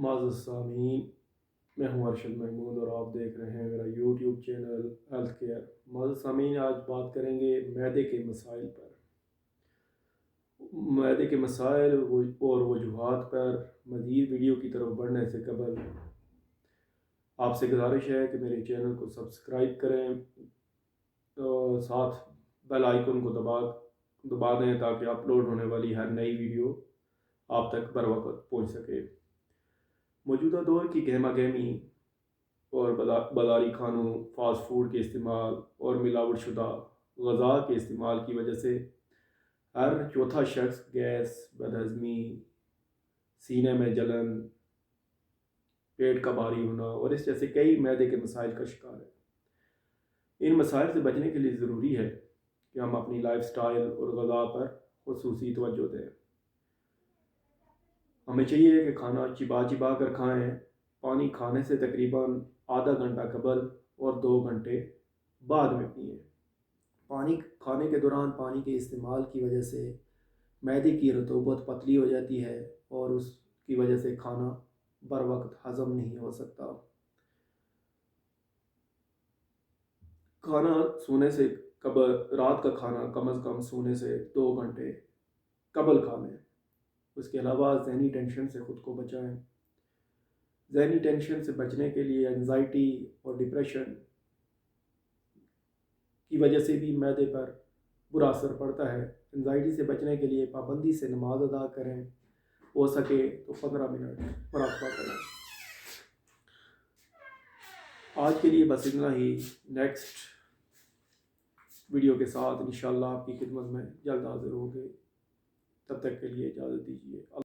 معزز سامعین، میں ہوں ارشد محمود اور آپ دیکھ رہے ہیں میرا یوٹیوب چینل ہیلتھ کیئر۔ معزز سامعین، آج بات کریں گے معدے کے مسائل پر، معدے کے مسائل اور وجوہات پر۔ مزید ویڈیو کی طرف بڑھنے سے قبل آپ سے گزارش ہے کہ میرے چینل کو سبسکرائب کریں، تو ساتھ بیل آئیکن کو دبا دیں تاکہ اپلوڈ ہونے والی ہر نئی ویڈیو آپ تک بر وقت پہنچ سکے۔ موجودہ دور کی گہما گہمی اور بازاری کھانوں، فاسٹ فوڈ کے استعمال اور ملاوٹ شدہ غذا کے استعمال کی وجہ سے ہر چوتھا شخص گیس، بدہضمی، سینے میں جلن، پیٹ کا بھاری ہونا اور اس جیسے کئی معدے کے مسائل کا شکار ہے۔ ان مسائل سے بچنے کے لیے ضروری ہے کہ ہم اپنی لائف سٹائل اور غذا پر خصوصی توجہ دیں۔ ہمیں چاہیے کہ کھانا چبا چبا کر کھائیں، پانی کھانے سے تقریباً آدھا گھنٹہ قبل اور 2 گھنٹے بعد میں پئیں۔ پانی کھانے کے دوران پانی کے استعمال کی وجہ سے معدے کی رطوبت پتلی ہو جاتی ہے اور اس کی وجہ سے کھانا بر وقت ہضم نہیں ہو سکتا۔ کھانا سونے سے قبل، رات کا کھانا کم از کم سونے سے 2 گھنٹے قبل کھا لیں۔ اس کے علاوہ ذہنی ٹینشن سے خود کو بچائیں۔ ذہنی ٹینشن سے بچنے کے لیے انزائٹی اور ڈپریشن کی وجہ سے بھی معدے پر برا اثر پڑتا ہے۔ انزائٹی سے بچنے کے لیے پابندی سے نماز ادا کریں، ہو سکے تو 15 منٹ مراقبہ کریں۔ آج کے لیے بس اتنا ہی۔ نیکسٹ ویڈیو کے ساتھ انشاءاللہ آپ کی خدمت میں جلد حاضر ہوں گے۔ تب تک کے لیے اجازت دیجیے۔